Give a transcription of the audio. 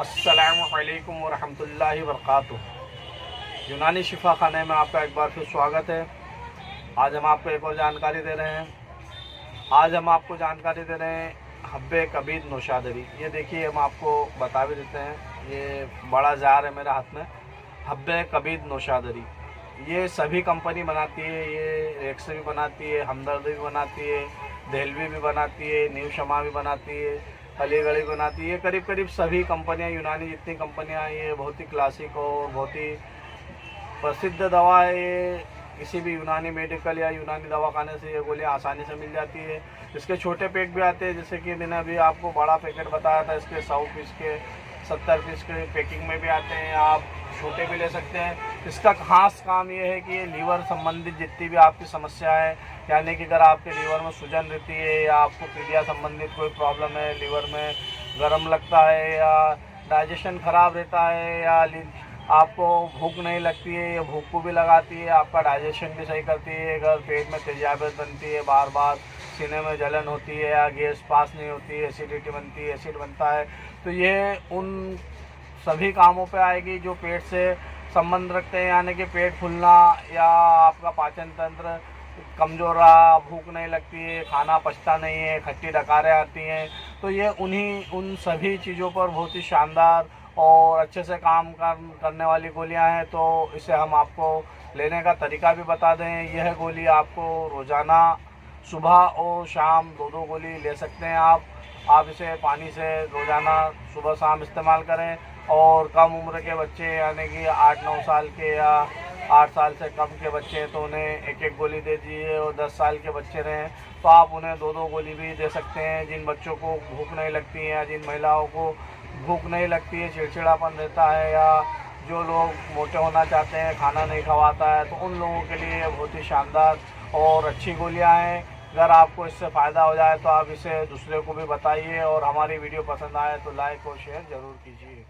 अस्सलामुअलैकुम वरहमतुल्लाहि वबरकातुहू। यूनानी शिफा खाने में आपका एक बार फिर स्वागत है। आज हम आपको एक और जानकारी दे रहे हैं। आज हम आपको जानकारी दे रहे हैं हब्बे कबीद नौशादरी। ये देखिए, हम आपको बता भी देते हैं, ये बड़ा जार है मेरे हाथ में। हब्बे कबीद नौशादरी ये सभी कंपनी बनाती है। ये रेक्स भी बनाती है, हमदर्दी भी बनाती है, देहलवी भी बनाती है, न्यू शमा भी बनाती है, अलीगढ़ी बनाती है। करीब करीब सभी कंपनियां, यूनानी जितनी कंपनियां, ये बहुत ही क्लासिक और बहुत ही प्रसिद्ध दवा है। ये किसी भी यूनानी मेडिकल या यूनानी दवाखाने से ये गोलियां आसानी से मिल जाती है। इसके छोटे पैक भी आते हैं, जैसे कि मैंने अभी आपको बड़ा पैकेट बताया था, इसके 100 पीस के 70 पीस के पैकिंग में भी आते हैं। आप छोटे भी ले सकते हैं। इसका खास काम ये है कि ये लीवर संबंधित जितनी भी आपकी समस्या है, यानी कि अगर आपके लीवर में सूजन रहती है या आपको पीलिया संबंधित कोई प्रॉब्लम है, लीवर में गर्म लगता है या डाइजेशन ख़राब रहता है या आपको भूख नहीं लगती है, या भूख को भी लगाती है, आपका डाइजेशन भी सही करती है, अगर पेट में तेजाबियत बनती है, बार बार सीने में जलन होती है या गैस पास नहीं होती है, एसिडिटी बनती है, एसिड बनता है, तो ये उन सभी कामों पे आएगी जो पेट से संबंध रखते हैं। यानी कि पेट फूलना या आपका पाचन तंत्र कमज़ोर रहा, भूख नहीं लगती है, खाना पचता नहीं है, खट्टी डकारें आती हैं, तो ये उन सभी चीज़ों पर बहुत ही शानदार और अच्छे से काम करने वाली गोलियां हैं। तो इसे हम आपको लेने का तरीका भी बता दें। यह गोली आपको रोज़ाना सुबह और शाम दो गोली ले सकते हैं। आप इसे पानी से रोज़ाना सुबह शाम इस्तेमाल करें। और कम उम्र के बच्चे, यानी कि 8-9 साल के या 8 साल से कम के बच्चे हैं, तो उन्हें एक गोली दे दीजिए। और 10 साल के बच्चे रहें तो आप उन्हें दो गोली भी दे सकते हैं। जिन बच्चों को भूख नहीं लगती है या जिन महिलाओं को भूख नहीं लगती है, चिड़चिड़ापन रहता है, या जो लोग मोटे होना चाहते हैं, खाना नहीं खवाता है, तो उन लोगों के लिए बहुत ही शानदार और अच्छी गोलियां हैं। अगर आपको इससे फ़ायदा हो जाए तो आप इसे दूसरे को भी बताइए, और हमारी वीडियो पसंद आए तो लाइक और शेयर ज़रूर कीजिए।